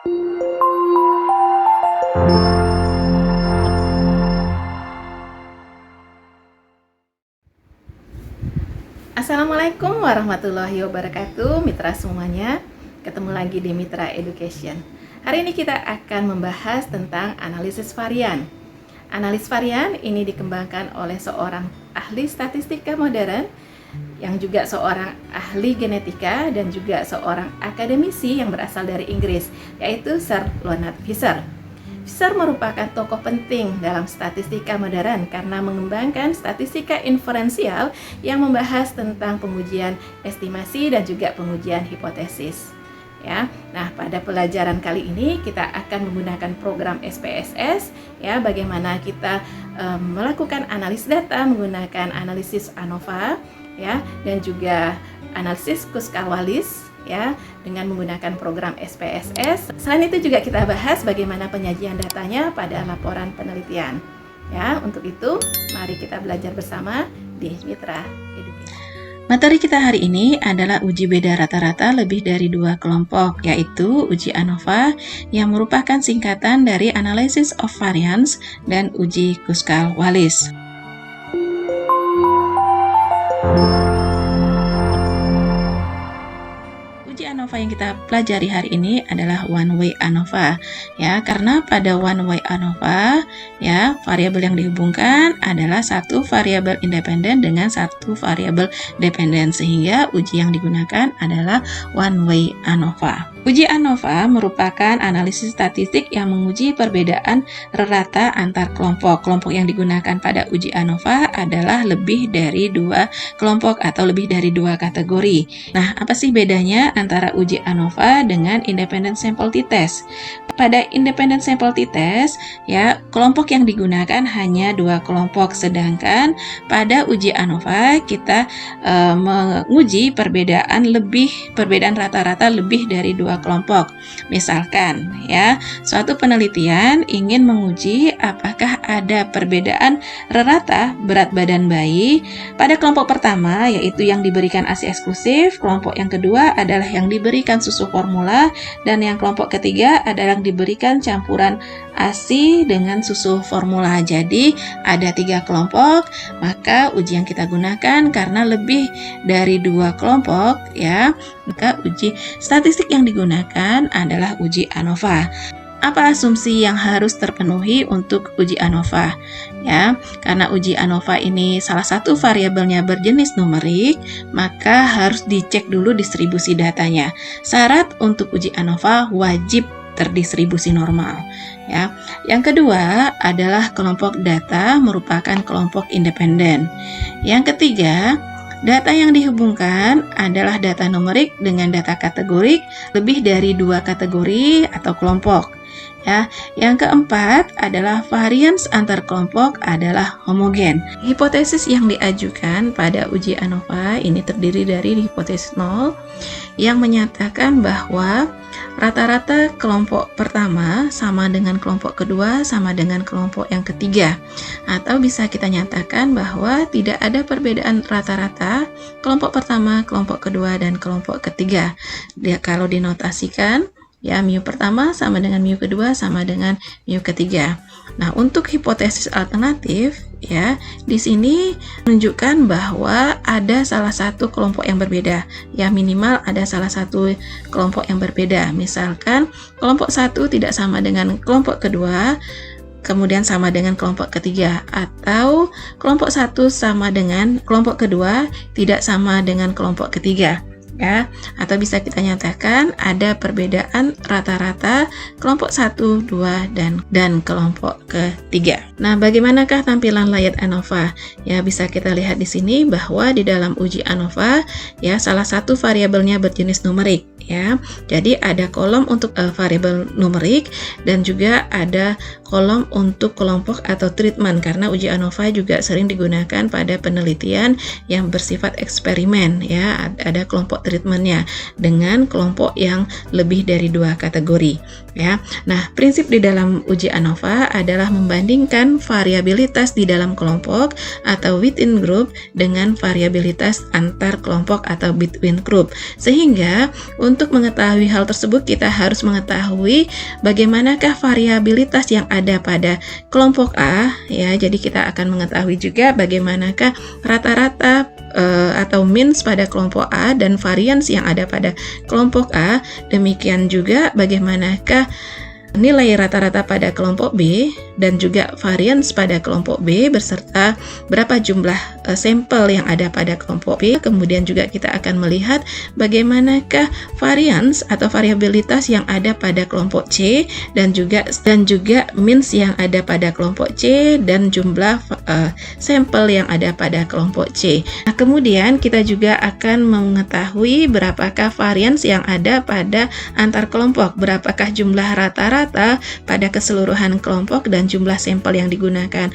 Assalamualaikum warahmatullahi wabarakatuh, mitra semuanya. Ketemu lagi di Mitra Education. Hari ini kita akan membahas tentang analisis varian. Analisis varian ini dikembangkan oleh seorang ahli statistika modern yang juga seorang ahli genetika dan juga seorang akademisi yang berasal dari Inggris, yaitu Sir Leonard Visscher. Visscher merupakan tokoh penting dalam statistika modern karena mengembangkan statistika inferensial yang membahas tentang pengujian estimasi dan juga pengujian hipotesis. Ya, nah pada pelajaran kali ini kita akan menggunakan program SPSS. Ya, bagaimana kita melakukan analisis data menggunakan analisis ANOVA, ya, dan juga analisis Kruskal-Wallis, ya, dengan menggunakan program SPSS. Selain itu juga kita bahas bagaimana penyajian datanya pada laporan penelitian. Ya, untuk itu mari kita belajar bersama di Mitra Education. Materi kita hari ini adalah uji beda rata-rata lebih dari 2 kelompok, yaitu uji ANOVA yang merupakan singkatan dari Analysis of Variance dan uji Kruskal-Wallis. ANOVA yang kita pelajari hari ini adalah one way ANOVA, ya, karena pada one way ANOVA, ya, variabel yang dihubungkan adalah satu variabel independen dengan satu variabel dependen, sehingga uji yang digunakan adalah one way ANOVA. Uji ANOVA merupakan analisis statistik yang menguji perbedaan rata antar kelompok. Kelompok yang digunakan pada uji ANOVA adalah lebih dari 2 kelompok atau lebih dari 2 kategori. Nah, apa sih bedanya antara uji ANOVA dengan independent sample t-test? Pada independent sample t-test, ya, kelompok yang digunakan hanya 2 kelompok, sedangkan pada uji ANOVA kita menguji perbedaan rata-rata lebih dari 2 kelompok. Misalkan, ya, suatu penelitian ingin menguji apakah ada perbedaan rata berat badan bayi pada kelompok pertama, yaitu yang diberikan ASI eksklusif, kelompok yang kedua adalah yang diberikan susu formula, dan yang kelompok ketiga adalah yang diberikan campuran ASI dengan susu formula. Jadi ada 3 kelompok, maka uji yang kita gunakan karena lebih dari 2 kelompok, ya, maka uji statistik yang digunakan adalah uji ANOVA. Apa asumsi yang harus terpenuhi untuk uji ANOVA? Ya, karena uji ANOVA ini salah satu variabelnya berjenis numerik, maka harus dicek dulu distribusi datanya. Syarat untuk uji ANOVA wajib terdistribusi normal. Ya. Yang kedua adalah kelompok data merupakan kelompok independen. Yang ketiga, data yang dihubungkan adalah data numerik dengan data kategorik lebih dari 2 kategori atau kelompok. Ya, yang keempat adalah varians antar kelompok adalah homogen. Hipotesis yang diajukan pada uji ANOVA ini terdiri dari hipotesis 0 yang menyatakan bahwa rata-rata kelompok pertama sama dengan kelompok kedua sama dengan kelompok yang ketiga, atau bisa kita nyatakan bahwa tidak ada perbedaan rata-rata kelompok pertama, kelompok kedua, dan kelompok ketiga. Kalau dinotasikan, ya, mu pertama sama dengan mu kedua sama dengan mu ketiga. Nah, untuk hipotesis alternatif, ya, di sini menunjukkan bahwa ada salah satu kelompok yang berbeda. Ya, minimal ada salah satu kelompok yang berbeda. Misalkan kelompok 1 tidak sama dengan kelompok kedua, kemudian sama dengan kelompok ketiga, atau kelompok 1 sama dengan kelompok kedua tidak sama dengan kelompok ketiga. Ya, atau bisa kita nyatakan ada perbedaan rata-rata kelompok 1, 2, dan kelompok ketiga. Nah, bagaimanakah tampilan layout ANOVA? Ya, bisa kita lihat di sini bahwa di dalam uji ANOVA, ya, salah satu variabelnya berjenis numerik, ya. Jadi ada kolom untuk variabel numerik dan juga ada kolom untuk kelompok atau treatment, karena uji ANOVA juga sering digunakan pada penelitian yang bersifat eksperimen, ya. Ada kelompok treatmentnya dengan kelompok yang lebih dari 2 kategori, ya. Nah, prinsip di dalam uji ANOVA adalah membandingkan membandingkan variabilitas di dalam kelompok atau within group dengan variabilitas antar kelompok atau between group. Sehingga untuk mengetahui hal tersebut kita harus mengetahui bagaimanakah variabilitas yang ada pada kelompok A, ya. Jadi kita akan mengetahui juga bagaimanakah rata-rata atau means pada kelompok A dan variance yang ada pada kelompok A. Demikian juga bagaimanakah nilai rata-rata pada kelompok B dan juga variance pada kelompok B beserta berapa jumlah sampel yang ada pada kelompok B. Kemudian juga kita akan melihat bagaimanakah variance atau variabilitas yang ada pada kelompok C dan juga means yang ada pada kelompok C dan jumlah sampel yang ada pada kelompok C. Nah, kemudian kita juga akan mengetahui berapakah variance yang ada pada antar kelompok, berapakah jumlah rata-rata pada keseluruhan kelompok dan jumlah sampel yang digunakan.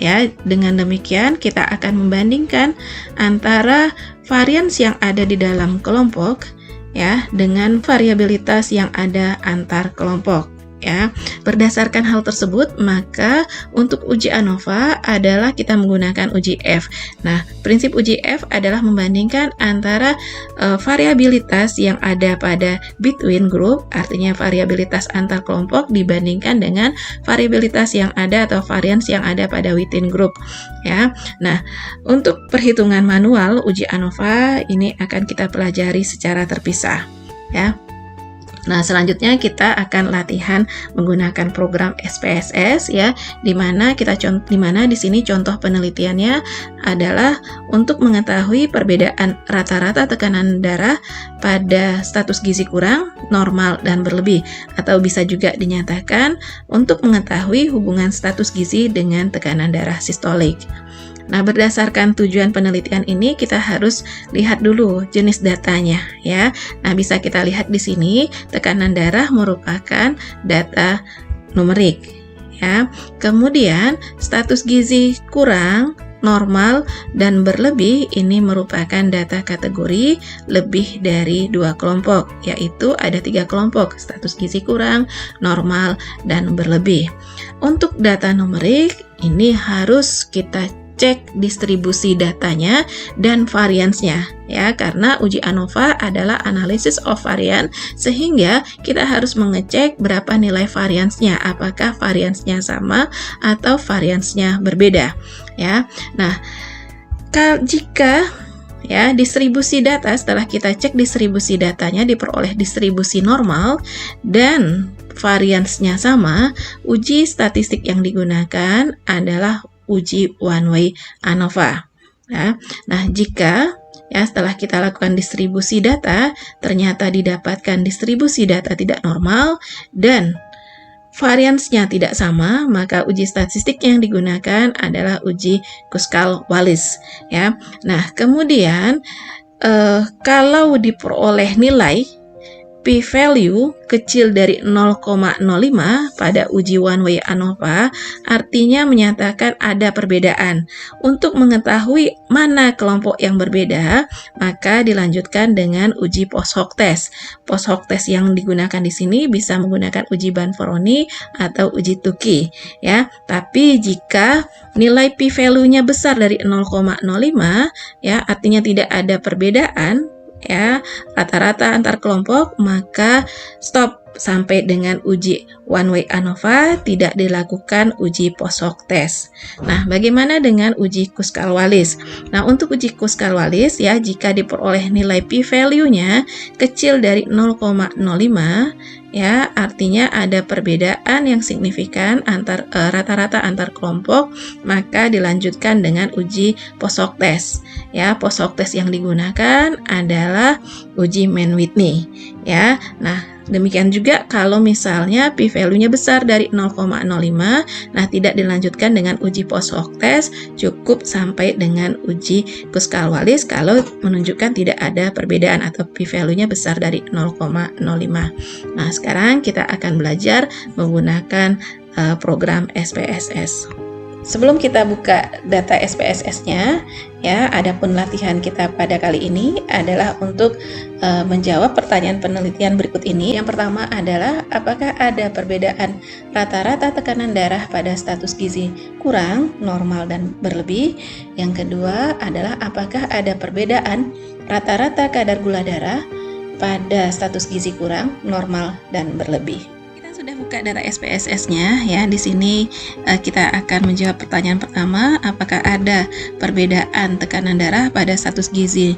Ya, dengan demikian kita akan membandingkan antara variance yang ada di dalam kelompok, ya, dengan variabilitas yang ada antar kelompok. Ya, berdasarkan hal tersebut, maka untuk uji ANOVA adalah kita menggunakan uji F. Nah, prinsip uji F adalah membandingkan antara variabilitas yang ada pada between group, artinya variabilitas antar kelompok dibandingkan dengan variabilitas yang ada atau variance yang ada pada within group. Ya, nah untuk perhitungan manual uji ANOVA ini akan kita pelajari secara terpisah. Ya. Nah, selanjutnya kita akan latihan menggunakan program SPSS, ya, di mana di sini contoh penelitiannya adalah untuk mengetahui perbedaan rata-rata tekanan darah pada status gizi kurang, normal, dan berlebih, atau bisa juga dinyatakan untuk mengetahui hubungan status gizi dengan tekanan darah sistolik. Nah, berdasarkan tujuan penelitian ini kita harus lihat dulu jenis datanya, ya. Nah, bisa kita lihat di sini tekanan darah merupakan data numerik, ya. Kemudian status gizi kurang, normal, dan berlebih ini merupakan data kategori lebih dari 2 kelompok, yaitu ada 3 kelompok, status gizi kurang, normal, dan berlebih. Untuk data numerik ini harus kita cek distribusi datanya dan variance-nya, ya, karena uji ANOVA adalah analysis of variance, sehingga kita harus mengecek berapa nilai variance-nya, apakah variance-nya sama atau variance-nya berbeda, ya. Nah, jika distribusi data, setelah kita cek distribusi datanya diperoleh distribusi normal dan variance-nya sama, uji statistik yang digunakan adalah uji one way ANOVA. Ya. Nah, jika setelah kita lakukan distribusi data, ternyata didapatkan distribusi data tidak normal dan variance-nya tidak sama, maka uji statistik yang digunakan adalah uji Kruskal-Wallis. Ya. Nah, kemudian kalau diperoleh nilai p-value kecil dari 0,05 pada uji one way ANOVA, artinya menyatakan ada perbedaan. Untuk mengetahui mana kelompok yang berbeda, maka dilanjutkan dengan uji post hoc test. Post hoc test yang digunakan di sini bisa menggunakan uji Banforoni atau uji Tukey, ya. Tapi jika nilai p-value-nya besar dari 0,05, ya, artinya tidak ada perbedaan, ya, rata-rata antar kelompok, maka stop sampai dengan uji one way ANOVA, tidak dilakukan uji post hoc test. Nah, bagaimana dengan uji Kruskal-Wallis? Nah, untuk uji Kruskal-Wallis, ya, jika diperoleh nilai p-value-nya kecil dari 0,05, ya, artinya ada perbedaan yang signifikan antar rata-rata antar kelompok, maka dilanjutkan dengan uji post hoc test. Ya, post hoc test yang digunakan adalah uji Mann-Whitney, ya. Nah, demikian juga kalau misalnya p-value-nya besar dari 0,05, nah tidak dilanjutkan dengan uji post hoc test, cukup sampai dengan uji Kruskal-Wallis kalau menunjukkan tidak ada perbedaan atau p-value-nya besar dari 0,05. Nah, sekarang kita akan belajar menggunakan program SPSS. Sebelum kita buka data SPSS-nya, ya, adapun latihan kita pada kali ini adalah untuk menjawab pertanyaan penelitian berikut ini. Yang pertama adalah apakah ada perbedaan rata-rata tekanan darah pada status gizi kurang, normal, dan berlebih. Yang kedua adalah apakah ada perbedaan rata-rata kadar gula darah pada status gizi kurang, normal, dan berlebih. Sudah buka data SPSS-nya ya. Di sini kita akan menjawab pertanyaan pertama, apakah ada perbedaan tekanan darah pada status gizi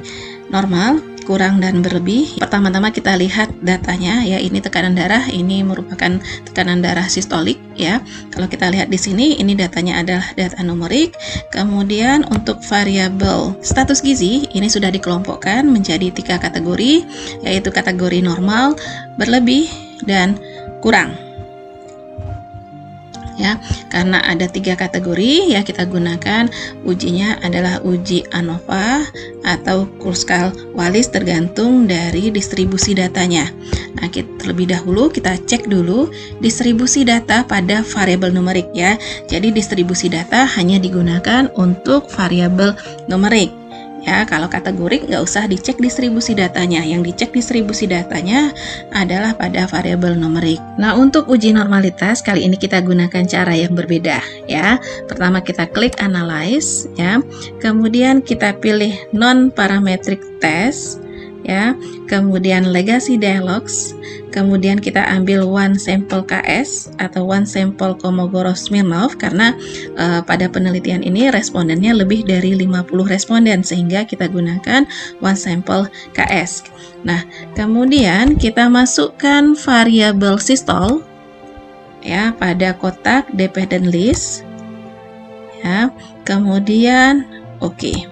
normal, kurang, dan berlebih. Pertama-tama kita lihat datanya ya. Ini tekanan darah, ini merupakan tekanan darah sistolik ya. Kalau kita lihat di sini, ini datanya adalah data numerik. Kemudian untuk variabel status gizi ini sudah dikelompokkan menjadi 3 kategori, yaitu kategori normal, berlebih, dan kurang ya. Karena ada 3 kategori ya, kita gunakan ujinya adalah uji ANOVA atau Kruskal-Wallis tergantung dari distribusi datanya. Nah, terlebih dahulu kita cek dulu distribusi data pada variabel numerik ya. Jadi distribusi data hanya digunakan untuk variabel numerik. Ya, kalau kategorik nggak usah dicek distribusi datanya. Yang dicek distribusi datanya adalah pada variabel numerik. Nah, untuk uji normalitas kali ini kita gunakan cara yang berbeda ya. Pertama kita klik analyze ya. Kemudian kita pilih non parametric test ya. Kemudian legacy dialogues. Kemudian kita ambil one sample KS atau one sample Kolmogorov-Smirnov karena pada penelitian ini respondennya lebih dari 50 responden sehingga kita gunakan one sample KS. Nah, kemudian kita masukkan variabel systole ya pada kotak dependent list ya. Kemudian oke.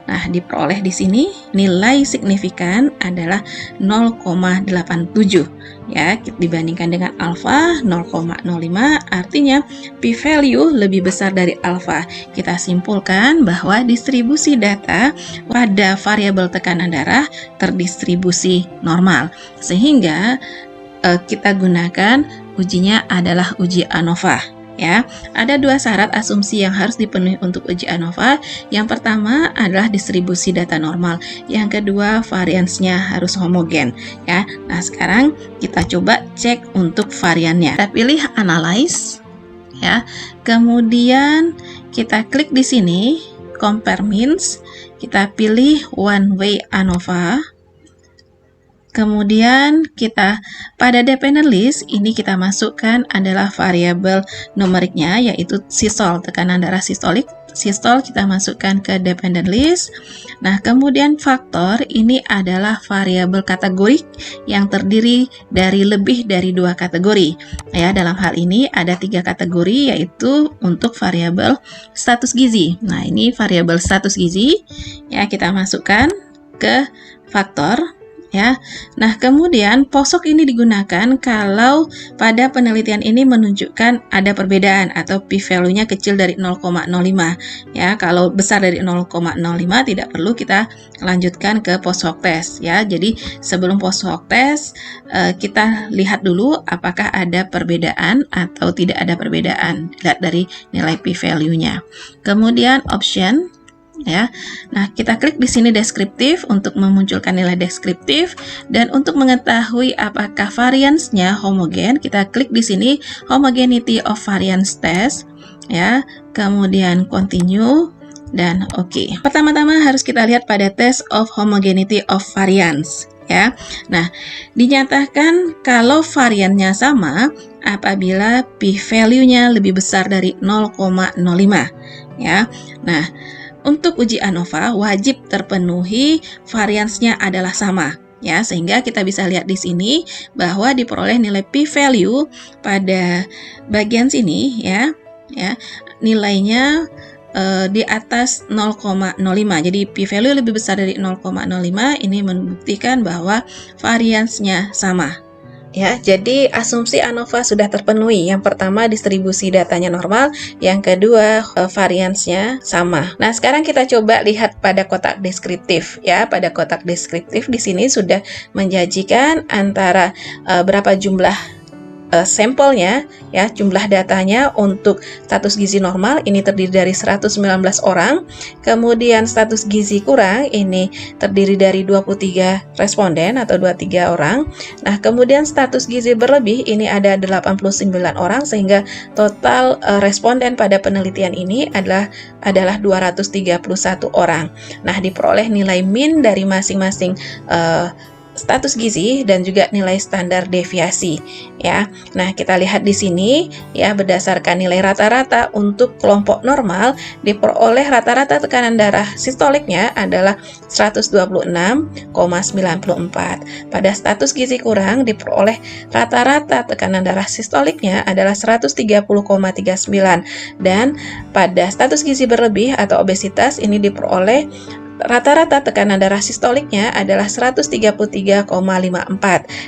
Nah, diperoleh di sini nilai signifikan adalah 0,87 ya, dibandingkan dengan alfa 0,05, artinya p-value lebih besar dari alfa. Kita simpulkan bahwa distribusi data pada variabel tekanan darah terdistribusi normal, sehingga kita gunakan ujinya adalah uji ANOVA. Ya, ada 2 syarat asumsi yang harus dipenuhi untuk uji ANOVA. Yang pertama adalah distribusi data normal. Yang kedua, variansnya harus homogen. Ya, nah sekarang kita coba cek untuk variannya. Kita pilih analyze. Ya, kemudian kita klik di sini compare means. Kita pilih one way ANOVA. Kemudian kita pada dependent list ini kita masukkan adalah variabel numeriknya yaitu sistole, tekanan darah sistolik. Sistole kita masukkan ke dependent list. Nah, kemudian faktor ini adalah variabel kategorik yang terdiri dari lebih dari 2 kategori. Ya, dalam hal ini ada 3 kategori yaitu untuk variabel status gizi. Nah, ini variabel status gizi ya kita masukkan ke faktor. Ya, nah kemudian posok ini digunakan kalau pada penelitian ini menunjukkan ada perbedaan atau p-value-nya kecil dari 0,05. Ya, kalau besar dari 0,05 tidak perlu kita lanjutkan ke post hoc test. Ya, jadi sebelum post hoc test kita lihat dulu apakah ada perbedaan atau tidak ada perbedaan. Lihat dari nilai p-value-nya. Kemudian option. Ya, nah kita klik di sini deskriptif untuk memunculkan nilai deskriptif, dan untuk mengetahui apakah variansnya homogen kita klik di sini homogeneity of variance test ya, kemudian continue dan oke. Pertama-tama harus kita lihat pada test of homogeneity of variance ya. Nah, dinyatakan kalau variannya sama apabila p-value-nya lebih besar dari 0,05 ya. Nah, untuk uji ANOVA wajib terpenuhi variansnya adalah sama ya, sehingga kita bisa lihat di sini bahwa diperoleh nilai p-value pada bagian sini ya nilainya di atas 0,05. Jadi p-value lebih besar dari 0,05 ini membuktikan bahwa variansnya sama. Ya, jadi asumsi ANOVA sudah terpenuhi. Yang pertama distribusi datanya normal, yang kedua variansnya sama. Nah, sekarang kita coba lihat pada kotak deskriptif ya. Pada kotak deskriptif di sini sudah menjanjikan antara berapa jumlah sampelnya, ya, jumlah datanya untuk status gizi normal ini terdiri dari 119 orang, kemudian status gizi kurang ini terdiri dari 23 responden atau 23 orang. Nah, kemudian status gizi berlebih ini ada 89 orang, sehingga total responden pada penelitian ini adalah 231 orang. Nah, diperoleh nilai min dari masing-masing status gizi dan juga nilai standar deviasi, ya. Nah, kita lihat di sini, ya, berdasarkan nilai rata-rata untuk kelompok normal diperoleh rata-rata tekanan darah sistoliknya adalah 126,94. Pada status gizi kurang diperoleh rata-rata tekanan darah sistoliknya adalah 130,39, dan pada status gizi berlebih atau obesitas ini diperoleh rata-rata tekanan darah sistoliknya adalah 133,54.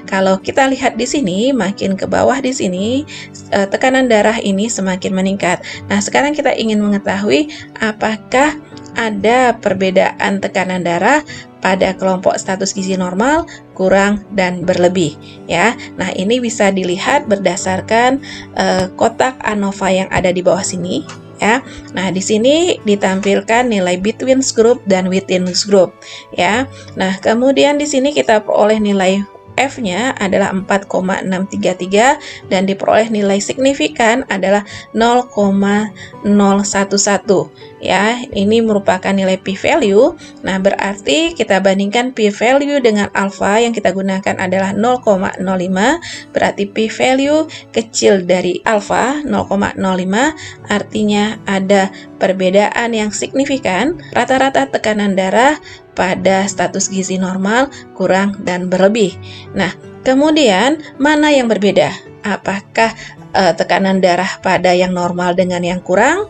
Kalau kita lihat di sini, makin ke bawah di sini, tekanan darah ini semakin meningkat. Nah, sekarang kita ingin mengetahui apakah ada perbedaan tekanan darah pada kelompok status gizi normal, kurang, dan berlebih, ya. Nah, ini bisa dilihat berdasarkan kotak ANOVA yang ada di bawah sini, ya. Nah, di sini ditampilkan nilai between group dan within group, ya. Nah, kemudian di sini kita peroleh nilai F-nya adalah 4,633 dan diperoleh nilai signifikan adalah 0,011, ya. Ini merupakan nilai p-value. Nah, berarti kita bandingkan p-value dengan alfa yang kita gunakan adalah 0,05, berarti p-value kecil dari alfa 0,05, artinya ada perbedaan yang signifikan rata-rata tekanan darah pada status gizi normal, kurang, dan berlebih. Nah, kemudian mana yang berbeda? Apakah tekanan darah pada yang normal dengan yang kurang,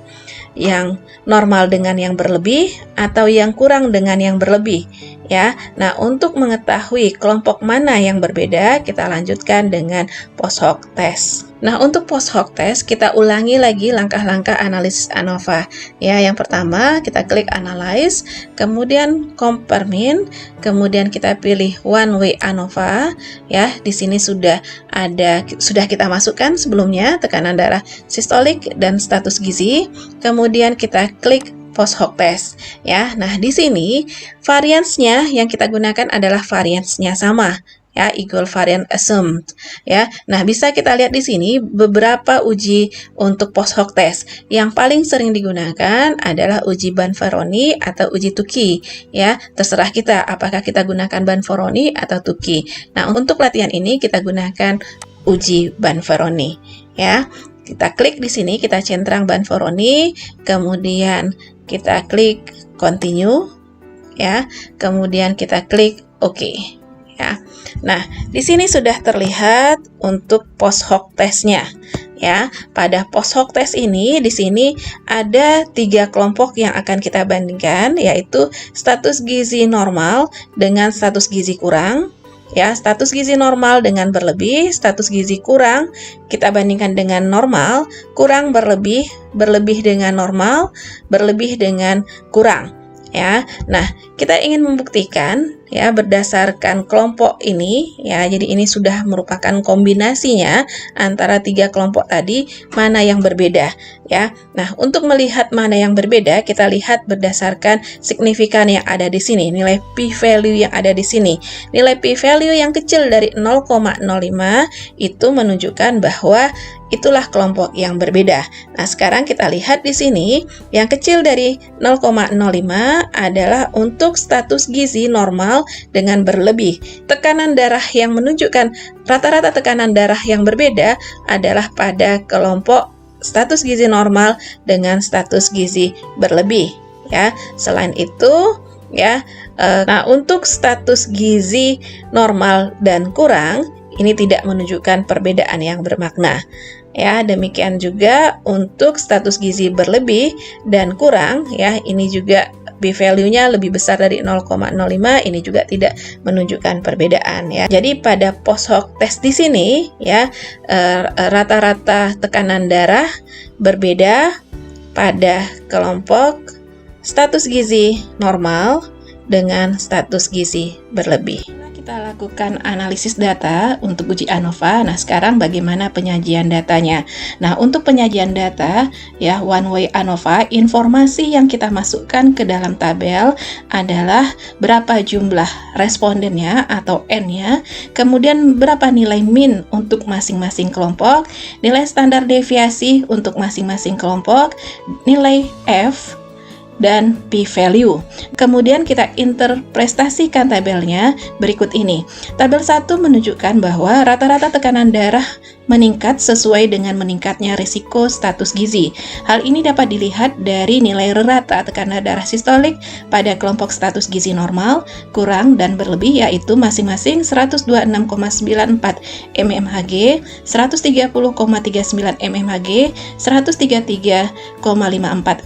yang normal dengan yang berlebih, atau yang kurang dengan yang berlebih, ya. Nah, untuk mengetahui kelompok mana yang berbeda, kita lanjutkan dengan post hoc test. Nah, untuk post hoc test kita ulangi lagi langkah-langkah analisis ANOVA. Ya, yang pertama kita klik analyze, kemudian compare mean, kemudian kita pilih one way ANOVA. Ya, di sini sudah kita masukkan sebelumnya tekanan darah sistolik dan status gizi. Kemudian kita klik post hoc test, ya. Nah, di sini variansnya yang kita gunakan adalah variansnya sama, ya, equal variance assumed, ya. Nah, bisa kita lihat di sini beberapa uji untuk post hoc test. Yang paling sering digunakan adalah uji Banvaroni atau uji Tukey, ya. Terserah kita apakah kita gunakan Banvaroni atau Tukey. Nah, untuk latihan ini kita gunakan uji Banvaroni, ya. Kita klik di sini, kita centang Banvaroni, kemudian kita klik continue, ya. Kemudian kita klik OK, ya. Nah, di sini sudah terlihat untuk post hoc testnya, ya. Pada post hoc test ini, di sini ada 3 kelompok yang akan kita bandingkan, yaitu status gizi normal dengan status gizi kurang, ya. Status gizi normal dengan berlebih, status gizi kurang kita bandingkan dengan normal, kurang berlebih, berlebih dengan normal, berlebih dengan kurang, ya. Nah, kita ingin membuktikan, ya, berdasarkan kelompok ini, ya. Jadi ini sudah merupakan kombinasinya antara 3 kelompok tadi, mana yang berbeda, ya. Nah, untuk melihat mana yang berbeda, kita lihat berdasarkan signifikan yang ada di sini, nilai p-value yang ada di sini. Nilai p-value yang kecil dari 0,05 itu menunjukkan bahwa itulah kelompok yang berbeda. Nah, sekarang kita lihat di sini, yang kecil dari 0,05 adalah untuk status gizi normal dengan berlebih. Tekanan darah yang menunjukkan rata-rata tekanan darah yang berbeda adalah pada kelompok status gizi normal dengan status gizi berlebih, ya. Selain itu, ya, nah, untuk status gizi normal dan kurang ini tidak menunjukkan perbedaan yang bermakna, ya. Demikian juga untuk status gizi berlebih dan kurang, ya, ini juga p-value-nya lebih besar dari 0,05, ini juga tidak menunjukkan perbedaan, ya. Jadi pada post hoc test di sini, ya, rata-rata tekanan darah berbeda pada kelompok status gizi normal dengan status gizi berlebih. kita lakukan analisis data untuk uji ANOVA. Nah, sekarang bagaimana penyajian datanya? Nah, untuk penyajian data, ya, one way ANOVA, informasi yang kita masukkan ke dalam tabel adalah berapa jumlah respondennya atau N-nya, kemudian berapa nilai min untuk masing-masing kelompok, nilai standar deviasi untuk masing-masing kelompok, nilai F, dan p-value. Kemudian kita interpretasikan tabelnya berikut ini. Tabel 1 menunjukkan bahwa rata-rata tekanan darah meningkat sesuai dengan meningkatnya risiko status gizi. Hal ini dapat dilihat dari nilai rata tekanan darah sistolik pada kelompok status gizi normal, kurang, dan berlebih, yaitu masing-masing 126,94 mmHg, 130,39 mmHg, 133,54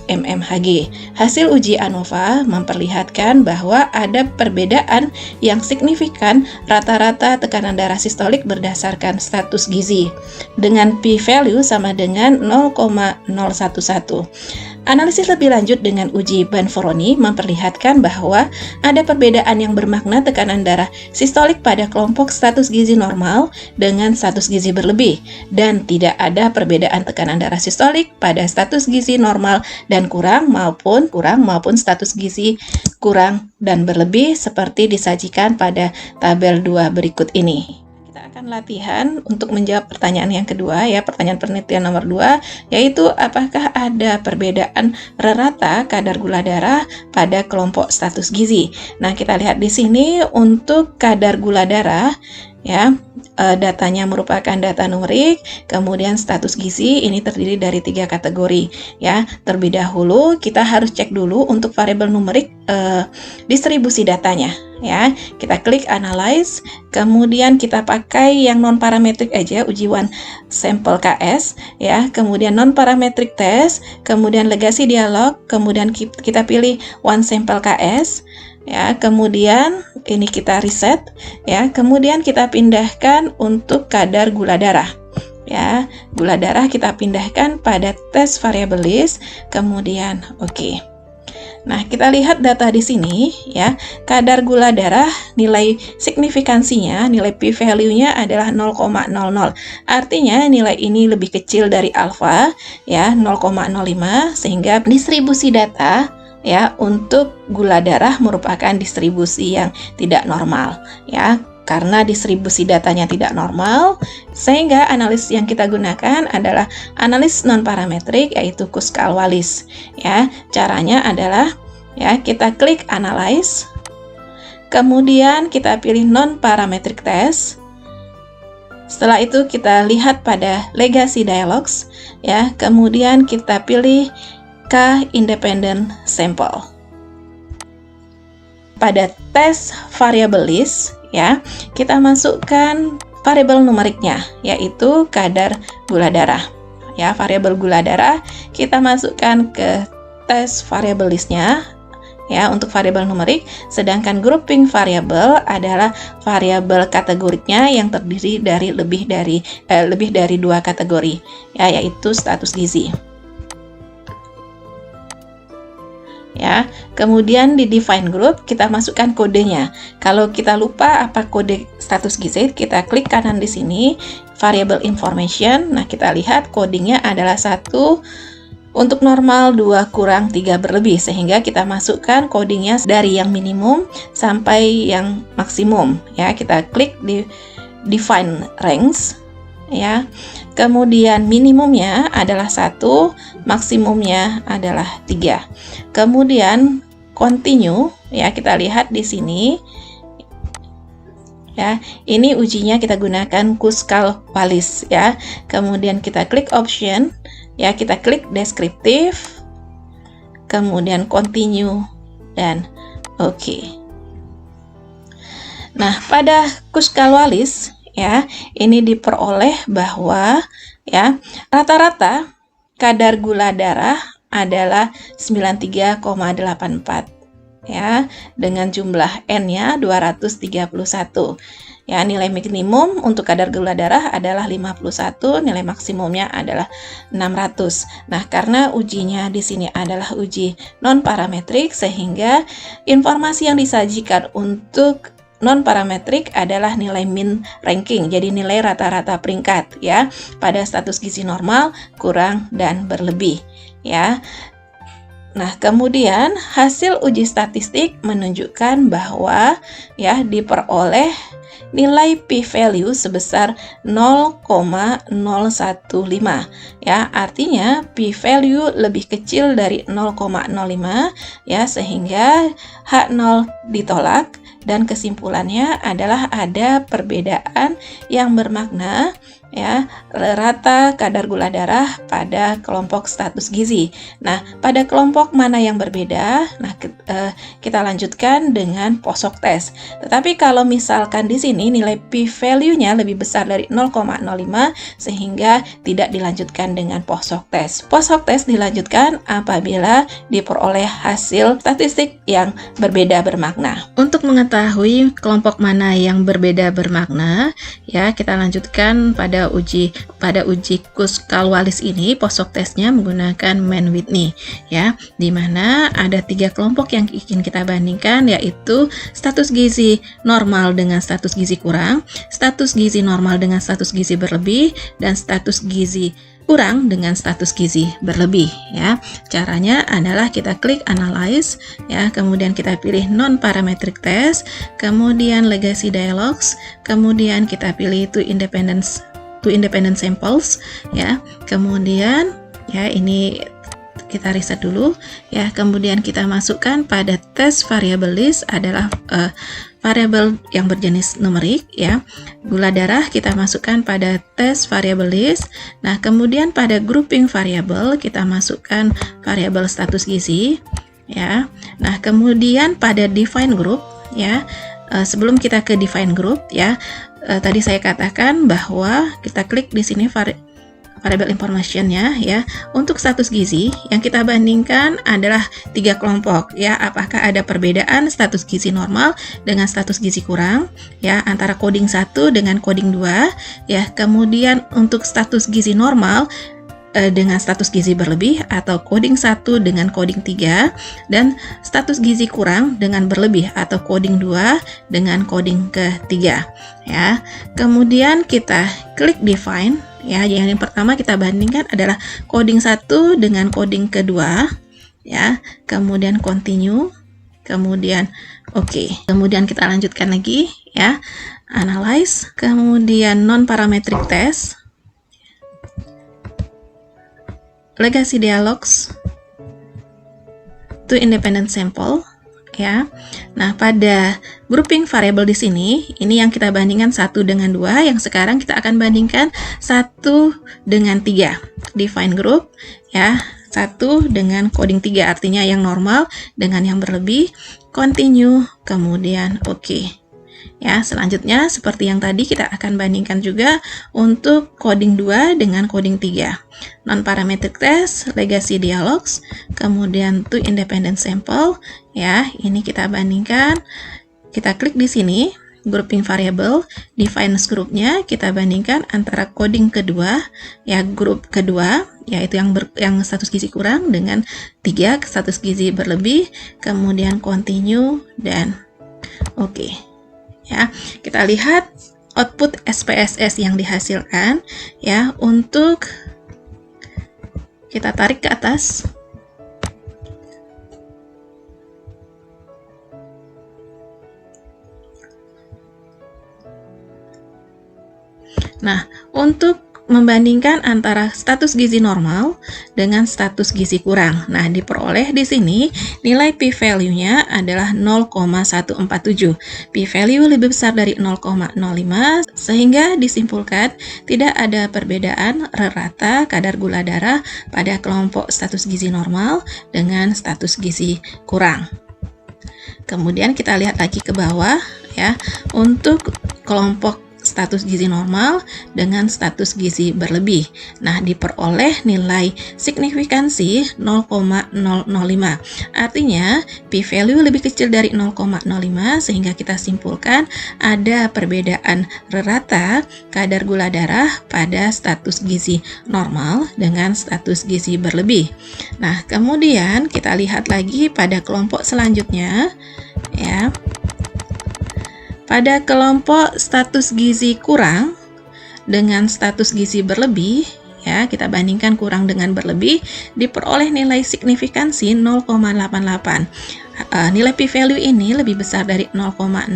mmHg. Hasil uji ANOVA memperlihatkan bahwa ada perbedaan yang signifikan rata-rata tekanan darah sistolik berdasarkan status gizi dengan p-value sama dengan 0,011. Analisis lebih lanjut dengan uji Banforoni memperlihatkan bahwa ada perbedaan yang bermakna tekanan darah sistolik pada kelompok status gizi normal dengan status gizi berlebih, dan tidak ada perbedaan tekanan darah sistolik pada status gizi normal dan kurang maupun status gizi kurang dan berlebih seperti disajikan pada tabel 2 berikut ini. Kita akan latihan untuk menjawab pertanyaan yang kedua, ya, pertanyaan penelitian nomor 2, yaitu apakah ada perbedaan rata kadar gula darah pada kelompok status gizi. Nah, kita lihat di sini untuk kadar gula darah, ya, datanya merupakan data numerik, kemudian status gizi ini terdiri dari 3 kategori, ya. Terlebih dahulu kita harus cek dulu untuk variabel numerik distribusi datanya, ya. Kita klik analyze, kemudian kita pakai yang non parametrik aja, uji one sample KS, ya. Kemudian non parametric test, kemudian legasi dialog, kemudian kita pilih one sample KS, ya. Kemudian ini kita reset, ya. Kemudian kita pindahkan untuk kadar gula darah, ya. Gula darah kita pindahkan pada tes variable list, kemudian oke. Nah, kita lihat data di sini, ya. Kadar gula darah, nilai signifikansinya, nilai p-value-nya adalah 0,00. Artinya nilai ini lebih kecil dari alfa, ya, 0,05, sehingga distribusi data, ya, untuk gula darah merupakan distribusi yang tidak normal, ya. Karena distribusi datanya tidak normal, sehingga analis yang kita gunakan adalah analis non parametrik, yaitu Kruskal-Wallis, ya. Caranya adalah, ya, kita klik analyze, kemudian kita pilih non parametric test. Setelah itu kita lihat pada legacy dialogs, ya. Kemudian kita pilih K independent sample. Pada tes variable list, ya, kita masukkan variabel numeriknya, yaitu kadar gula darah, ya. Variabel gula darah kita masukkan ke tes variable listnya, ya, untuk variabel numerik, sedangkan grouping variabel adalah variabel kategoriknya yang terdiri dari lebih dari 2 kategori, ya, yaitu status gizi. Ya, kemudian di define group kita masukkan kodenya. Kalau kita lupa apa kode status gizi, kita klik kanan di sini, variable information. Nah, kita lihat codingnya adalah 1 untuk normal, 2 kurang, 3 berlebih, sehingga kita masukkan codingnya dari yang minimum sampai yang maksimum, ya. Kita klik di define range, ya. Kemudian minimumnya adalah 1, maksimumnya adalah 3. Kemudian continue, ya, kita lihat di sini, ya. Ini ujinya kita gunakan Kruskal-Wallis, ya. Kemudian kita klik option, ya, kita klik descriptive, kemudian continue dan oke. Nah, pada Kruskal-Wallis, ya, ini diperoleh bahwa, ya, rata-rata kadar gula darah adalah 93,84, ya, dengan jumlah N-nya 231. Ya, nilai minimum untuk kadar gula darah adalah 51, nilai maksimumnya adalah 600. Nah, karena ujinya di sini adalah uji non parametrik, sehingga informasi yang disajikan untuk non parametrik adalah nilai mean ranking, jadi nilai rata-rata peringkat ya pada status gizi normal, kurang dan berlebih ya. Nah, kemudian hasil uji statistik menunjukkan bahwa ya diperoleh nilai p-value sebesar 0,015 ya. Artinya p-value lebih kecil dari 0,05 ya, sehingga H0 ditolak dan kesimpulannya adalah ada perbedaan yang bermakna ya, rata kadar gula darah pada kelompok status gizi. Nah, pada kelompok mana yang berbeda? Nah, kita lanjutkan dengan posok tes. Tetapi kalau misalkan di sini nilai p-value-nya lebih besar dari 0,05 sehingga tidak dilanjutkan dengan posok tes. Posok tes dilanjutkan apabila diperoleh hasil statistik yang berbeda bermakna. Untuk mengetahui kelompok mana yang berbeda bermakna, ya kita lanjutkan pada uji Kuskal-Wallis ini. Posok tesnya menggunakan Mann-Whitney ya, di mana ada 3 kelompok yang ingin kita bandingkan, yaitu status gizi normal dengan status gizi kurang, status gizi normal dengan status gizi berlebih, dan status gizi kurang dengan status gizi berlebih ya. Caranya adalah kita klik analyze ya, kemudian kita pilih non parametric test, kemudian legacy dialogues, kemudian kita pilih two independent samples ya. Kemudian ya ini kita riset dulu ya, kemudian kita masukkan pada tes variable list adalah variabel yang berjenis numerik ya. Gula darah kita masukkan pada tes variable list. Nah, kemudian pada grouping variabel kita masukkan variabel status gizi ya. Nah, kemudian pada define group ya, sebelum kita ke define group ya, tadi saya katakan bahwa kita klik di sini variable information-nya ya. Untuk status gizi yang kita bandingkan adalah 3 kelompok ya. Apakah ada perbedaan status gizi normal dengan status gizi kurang ya, antara coding 1 dengan coding 2 ya. Kemudian untuk status gizi normal dengan status gizi berlebih atau coding 1 dengan coding 3, dan status gizi kurang dengan berlebih atau coding 2 dengan coding ketiga ya. Kemudian kita klik define ya. Yang pertama kita bandingkan adalah coding 1 dengan coding kedua ya. Kemudian continue, kemudian oke. Kemudian kita lanjutkan lagi ya, analyze, kemudian non parametric test, legacy dialogues, two independent sample ya. Nah, pada grouping variable di sini, ini yang kita bandingkan 1 dengan 2, yang sekarang kita akan bandingkan 1 dengan 3. Define group ya, 1 dengan coding 3, artinya yang normal dengan yang berlebih, continue, kemudian oke. Ya, selanjutnya seperti yang tadi kita akan bandingkan juga untuk coding 2 dengan coding 3. Non parametric test, legacy dialogues, kemudian two independent sample ya. Ini kita bandingkan. Kita klik di sini grouping variable, define grupnya, kita bandingkan antara coding kedua ya, grup kedua yaitu yang status gizi kurang dengan 3 status gizi berlebih, kemudian continue dan oke. Ya, kita lihat output SPSS yang dihasilkan ya. Untuk kita tarik ke atas. Nah, untuk membandingkan antara status gizi normal dengan status gizi kurang. Nah, diperoleh di sini nilai p-value-nya adalah 0,147. P-value lebih besar dari 0,05 sehingga disimpulkan tidak ada perbedaan rata kadar gula darah pada kelompok status gizi normal dengan status gizi kurang. Kemudian kita lihat lagi ke bawah ya, untuk kelompok status gizi normal dengan status gizi berlebih. Nah, diperoleh nilai signifikansi 0,005. Artinya, p-value lebih kecil dari 0,05 sehingga kita simpulkan ada perbedaan rata kadar gula darah pada status gizi normal dengan status gizi berlebih. Nah, kemudian kita lihat lagi pada kelompok selanjutnya ya. pada kelompok status gizi kurang dengan status gizi berlebih, ya, kita bandingkan kurang dengan berlebih, diperoleh nilai signifikansi 0,88. Nilai p-value ini lebih besar dari 0,05,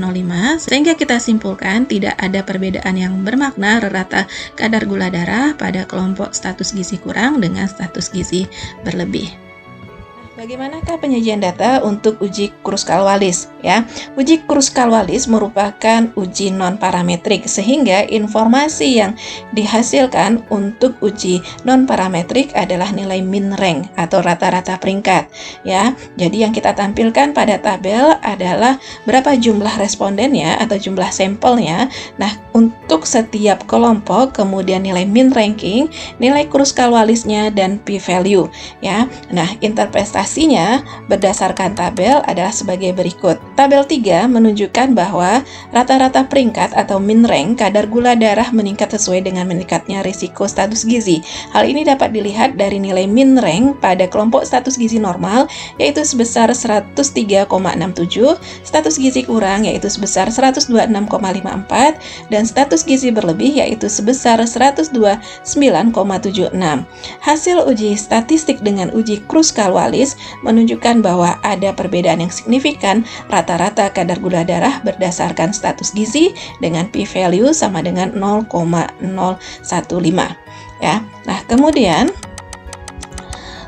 sehingga kita simpulkan tidak ada perbedaan yang bermakna rata kadar gula darah pada kelompok status gizi kurang dengan status gizi berlebih. Bagaimanakah penyajian data untuk uji Kruskal-Wallis? Ya, uji Kruskal-Wallis merupakan uji non-parametrik, sehingga informasi yang dihasilkan untuk uji non-parametrik adalah nilai min rank atau rata-rata peringkat. Ya, jadi yang kita tampilkan pada tabel adalah berapa jumlah respondennya atau jumlah sampelnya. Nah, untuk setiap kelompok, kemudian nilai min ranking, nilai Kruskal-Wallisnya, dan p-value. Ya, nah interpretasinya berdasarkan tabel adalah sebagai berikut. Tabel 3 menunjukkan bahwa rata-rata peringkat atau min rank kadar gula darah meningkat sesuai dengan meningkatnya risiko status gizi. Hal ini dapat dilihat dari nilai min rank pada kelompok status gizi normal yaitu sebesar 103,67, status gizi kurang yaitu sebesar 126,54, dan status gizi berlebih yaitu sebesar 129,76. Hasil uji statistik dengan uji Kruskal-Wallis menunjukkan bahwa ada perbedaan yang signifikan rata-rata kadar gula darah berdasarkan status gizi dengan p-value sama dengan 0,015. Ya. Nah, kemudian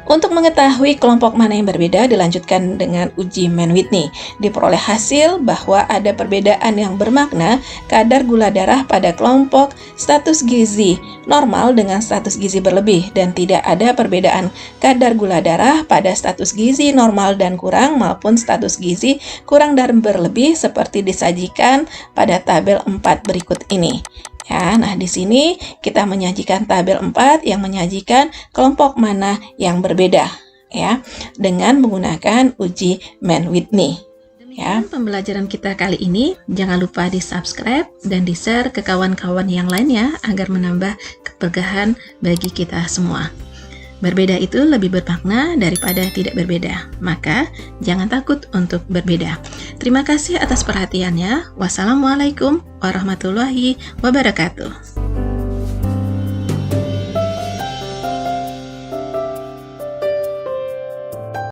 untuk mengetahui kelompok mana yang berbeda, dilanjutkan dengan uji Mann-Whitney. Diperoleh hasil bahwa ada perbedaan yang bermakna kadar gula darah pada kelompok status gizi normal dengan status gizi berlebih, dan tidak ada perbedaan kadar gula darah pada status gizi normal dan kurang maupun status gizi kurang dan berlebih seperti disajikan pada tabel 4 berikut ini. Ya, nah di sini kita menyajikan tabel 4 yang menyajikan kelompok mana yang berbeda, ya, dengan menggunakan uji Mann-Whitney. Ya, pembelajaran kita kali ini jangan lupa di-subscribe dan di-share ke kawan-kawan yang lainnya agar menambah keberkahan bagi kita semua. Berbeda itu lebih bermakna daripada tidak berbeda, maka jangan takut untuk berbeda. Terima kasih atas perhatiannya. Wassalamualaikum warahmatullahi wabarakatuh.